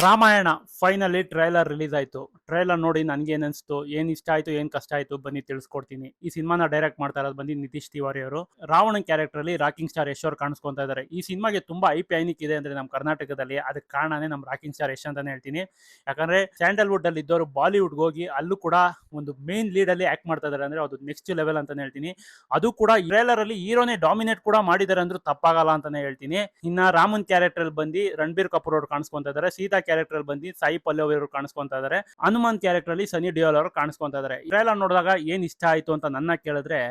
Ramayana finally trailer release ಆಯ್ತು. Trailer ನೋಡಿ ನನ್ಗೆ ಏನ್ ಅನ್ಸ್ತು, ಏನ್ ಇಷ್ಟ ಆಯ್ತು, ಏನ್ ಕಷ್ಟ ಆಯ್ತು ಬನ್ನಿ ತಿಳಿಸ್ಕೊಡ್ತೀನಿ. ಈ ಸಿನಿಮಾನ ಡೈರೆಕ್ಟ್ ಮಾಡ್ತಾ ಇರೋದು ಬಂದು ನಿತೀಶ್ ತಿವಾರಿ ಅವರು. ರಾವಣನ್ ಕ್ಯಾರೆಕ್ಟರ್ ಅಲ್ಲಿ ರಾಕಿಂಗ್ ಸ್ಟಾರ್ ಯಶ್ ಅವರು ಕಾಣಿಸ್ಕೊಂತಾ ಇದ್ದಾರೆ. ಈ ಸಿನಿಮಾಗೆ ತುಂಬಾ ಐನಿಕ್ ಇದೆ ಅಂದ್ರೆ ನಮ್ಮ ಕರ್ನಾಟಕದಲ್ಲಿ ಅದಕ್ಕೆ ಕಾರಣನೇ ನಮ್ಮ ರಾಕಿಂಗ್ ಸ್ಟಾರ್ ಯಶ್ ಅಂತಾನೆ ಹೇಳ್ತೀನಿ. ಯಾಕಂದ್ರೆ ಸ್ಯಾಂಡಲ್ವುಡ್ ಅಲ್ಲಿ ಇದ್ದವರು ಬಾಲಿವುಡ್ ಹೋಗಿ ಅಲ್ಲೂ ಕೂಡ ಒಂದು ಮೇನ್ ಲೀಡ್ ಅಲ್ಲಿ ಆಕ್ಟ್ ಮಾಡ್ತಾ ಇದಾರೆ ಅಂದ್ರೆ ಅದು ನೆಕ್ಸ್ಟ್ ಲೆವೆಲ್ ಅಂತಾನೆ ಹೇಳ್ತೀನಿ. ಅದು ಕೂಡ ಟ್ರೈಲರ್ ಅಲ್ಲಿ ಹೀರೋನೇ ಡಾಮಿನೇಟ್ ಕೂಡ ಮಾಡಿದ್ದಾರೆ ಅಂದ್ರೂ ತಪ್ಪಾಗಲ್ಲ ಅಂತಾನೆ ಹೇಳ್ತೀನಿ. ಇನ್ನ ರಾಮನ್ ಕ್ಯಾರೆಕ್ಟರ್ ಅಲ್ಲಿ ಬಂದು ರಣಬೀರ್ ಕಪೂರ್ ಅವರು ಕಾಣಿಸ್ಕೊಂತಾ ಇದ್ದಾರೆ. ಸೀತಾ ಕ್ಯಾರೆಕ್ಟರ್ ಅಲ್ಲಿ ಬಂದು ಸಾಯಿ ಪಲ್ಲವಿ ಅವರು ಕಾಣಿಸ್ಕೊಂತಾ ಇದ್ದಾರೆ. ಹನುಮಾನ್ ಕ್ಯಾರೆಕ್ಟರ್ ಅಲ್ಲಿ ಸನಿ ಡಿಯೋಲ್ ಅವರು ಕಾಣಿಸ್ಕೊಂತಾ ಇದ್ದಾರೆ. ಟ್ರೈಲರ್ ನೋಡಿದಾಗ ಏನ್ ಇಷ್ಟ ಆಯ್ತು ಅಂತ ನನ್ನ ಕೇಳಿದ್ರೆ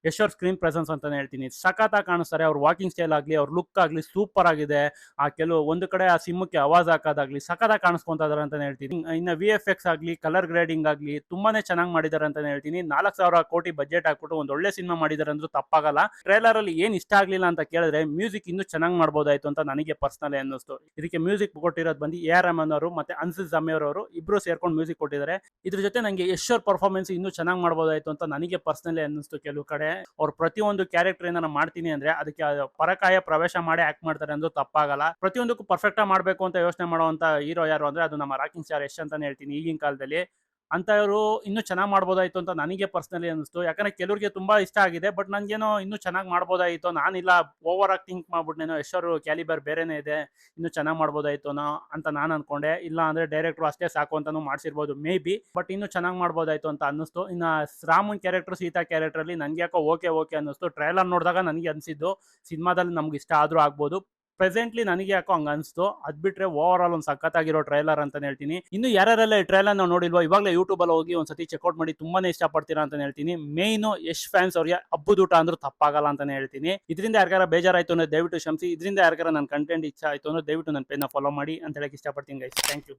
ಯಶ್ ಅವ್ರ ಸ್ಕ್ರೀನ್ ಪ್ರೆಸೆನ್ಸ್ ಅಂತಾನೆ ಹೇಳ್ತೀನಿ. ಸಖತ್ತಾಗಿ ಕಾಣಿಸ್ತಾರೆ. ಅವ್ರ ವಾಕಿಂಗ್ ಸ್ಟೈಲ್ ಆಗ್ಲಿ, ಅವ್ರ ಲುಕ್ ಆಗ್ಲಿ ಸೂಪರ್ ಆಗಿದೆ. ಆ ಕೆಲವು ಒಂದು ಕಡೆ ಆ ಸಿಂಹಕ್ಕೆ ಆವಾಜ್ ಹಾಕೋದಾಗ್ಲಿ ಸಖತ್ತಾಗಿ ಕಾಣಿಸ್ಕೊಂತಾ ಇದಾರೆ ಅಂತಾನೆ ಹೇಳ್ತೀನಿ. ಇನ್ನು VFX ಆಗ್ಲಿ, ಕಲರ್ ಗ್ರೇಡಿಂಗ್ ಆಗ್ಲಿ ತುಂಬಾನೇ ಚೆನ್ನಾಗಿ ಮಾಡಿದ್ದಾರೆ ಅಂತಾನೆ ಹೇಳ್ತೀನಿ. 4,000 ಕೋಟಿ ಬಜೆಟ್ ಹಾಕ್ಬಿಟ್ಟು ಒಂದು ಒಳ್ಳೆ ಸಿನಿಮಾ ಮಾಡಿದ್ದಾರೆ ಅಂದ್ರೂ ತಪ್ಪಾಗಲ್ಲ. ಟ್ರೈಲರ್ ಅಲ್ಲಿ ಏನ್ ಇಷ್ಟ ಆಗ್ಲಿಲ್ಲ ಅಂತ ಕೇಳಿದ್ರೆ ಮ್ಯೂಸಿಕ್ ಇನ್ನೂ ಚೆನ್ನಾಗಿ ಮಾಡ್ಬೋದಾಯ್ತು ಅಂತ ನನಗೆ ಪರ್ಸನಲಿ ಅನ್ನಿಸ್ತು. ಇದಕ್ಕೆ ಮ್ಯೂಸಿಕ್ ಕೊಟ್ಟಿರೋದು ಬಂದು AR ರೆಹಮಾನ್ ಅವರು ಮತ್ತೆ ಅನ್ಸಿಲ್ ಜಮೀರ್ ಅವರು ಇಬ್ರು ಸೇರ್ಕೊಂಡು ಮ್ಯೂಸಿಕ್ ಕೊಟ್ಟಿದ್ದಾರೆ. ಇದ್ರ ಜೊತೆ ನಂಗೆ ಯಶ್ ಅವ್ರ ಪರ್ಫಾರ್ಮೆನ್ಸ್ ಇನ್ನೂ ಚೆನ್ನಾಗಿ ಮಾಡ್ಬೋದಾಯ್ತು ಅಂತ ನನಗೆ ಪರ್ಸನಲಿ ಅನ್ನಿಸ್ತು. ಕೆಲವು ಕಡೆ ಅವ್ರ ಪ್ರತಿಯೊಂದು ಕ್ಯಾರೆಕ್ಟರ್ ಏನಾರ ಮಾಡ್ತೀನಿ ಅಂದ್ರೆ ಅದಕ್ಕೆ ಪರಕಾಯ ಪ್ರವೇಶ ಮಾಡಿ ಆಕ್ಟ್ ಮಾಡ್ತಾರೆ ಅಂದ್ರೂ ತಪ್ಪಾಗಲ್ಲ. ಪ್ರತಿಯೊಂದಕ್ಕೂ ಪರ್ಫೆಕ್ಟ್ ಆಗಿ ಮಾಡ್ಬೇಕು ಅಂತ ಯೋಚನೆ ಮಾಡುವಂತ ಹೀರೋ ಯಾರು ಅಂದ್ರೆ ಅದು ನಮ್ಮ ರಾಕಿಂಗ್ ಸ್ಟಾರ್ ಯಶ್ ಅಂತಾನೆ ಹೇಳ್ತೀನಿ. ಈಗಿನ ಕಾಲದಲ್ಲಿ ಅಂತವರು ಇನ್ನೂ ಚೆನ್ನಾಗಿ ಮಾಡ್ಬೋದಾಯ್ತು ಅಂತ ನನಗೆ ಪರ್ಸನಲಿ ಅನಿಸ್ತು. ಯಾಕಂದ್ರೆ ಕೆಲವರಿಗೆ ತುಂಬಾ ಇಷ್ಟ ಆಗಿದೆ, ಬಟ್ ನನ್ಗೇನೋ ಇನ್ನೂ ಚೆನ್ನಾಗಿ ಮಾಡ್ಬೋದಾಯ್ತು. ನಾನಿಲ್ಲ ಓವರ್ ಆಗಿ ಥಿಂಕ್ ಮಾಡ್ಬಿಟ್ನೇನೋ ಯಶ್ ಅವರು ಕ್ಯಾಲಿಬರ್ ಬೇರೆನೇ ಇದೆ, ಇನ್ನೂ ಚೆನ್ನಾಗಿ ಮಾಡ್ಬೋದಾಯ್ತುನೋ ಅಂತ ನಾನು ಅನ್ಕೊಂಡೆ. ಇಲ್ಲ ಅಂದ್ರೆ ಡೈರೆಕ್ಟರ್ ಅಷ್ಟೇ ಸಾಕು ಅಂತಾನು ಮಾಡ್ಸಿರ್ಬೋದು ಮೇ ಬಿ, ಬಟ್ ಇನ್ನೂ ಚೆನ್ನಾಗಿ ಮಾಡ್ಬೋದಾಯ್ತು ಅಂತ ಅನ್ನಿಸ್ತು. ಇನ್ನ ರಾಮನ್ ಕ್ಯಾರೆಕ್ಟರ್, ಸೀತಾ ಕ್ಯಾರೆಕ್ಟರ್ ಅಲ್ಲಿ ನನ್ಗೆ ಯಾಕೋ ಓಕೆ ಅನ್ನಿಸ್ತು. ಟ್ರೈಲರ್ ನೋಡಿದಾಗ ನನಗೆ ಅನ್ಸಿದ್ದು ಸಿನಿಮಾದಲ್ಲಿ ನಮ್ಗೆ ಇಷ್ಟ ಆದ್ರೂ ಆಗ್ಬೋದು. ಪ್ರೆಸೆಂಟ್ಲಿ ನನಗೆ ಯಾಕೋ ಹಂಗ ಅನ್ಸ್ತು. ಅದ್ ಬಿಟ್ರೆ ಓವರ್ ಆಲ್ ಒಂದು ಸಖತ್ತಾಗಿರೋ ಟ್ರೈಲರ್ ಅಂತಾನೆ ಹೇಳ್ತೀನಿ. ಇನ್ನು ಯಾರೆಲ್ಲ ಈ ಟ್ರೈಲರ್ ನಾವು ನೋಡಿಲ್ವೋ ಇವಾಗಲೇ ಯೂಟ್ಯೂಬ್ ಅಲ್ಲಿ ಹೋಗಿ ಒಂದ್ಸತಿ ಚೆಕ್ಔಟ್ ಮಾಡಿ ತುಂಬಾನೇ ಇಷ್ಟ ಪಡ್ತೀರಾ ಅಂತಾನೆ ಹೇಳ್ತೀನಿ. ಮೇನ್ ಯಶ್ ಫ್ಯಾನ್ಸ್ ಅವ್ರಿಗೆ ಹಬ್ಬದೂಟ ಅಂದ್ರೂ ತಪ್ಪಾಗಲ್ಲ ಅಂತಾನೆ ಹೇಳ್ತೀನಿ. ಇದರಿಂದ ಯಾರಿಗಾರ ಬೇಜಾರಾಯ್ತು ಅಂದ್ರೆ ದಯವಿಟ್ಟು ಕ್ಷಮಿಸಿ. ಇದರಿಂದ ಯಾರಿಗಾರ ನನ್ನ ಕಂಟೆಂಟ್ ಇಷ್ಟ ಆಯ್ತು ಅಂದ್ರೆ ದಯವಿಟ್ಟು ನನ್ನ ಪೇಜ್ನ ಫಾಲೋ ಮಾಡಿ ಅಂತ ಹೇಳಕ್ ಇಷ್ಟಪಡ್ತೀನಿ ಗೈಸ್. Thank you.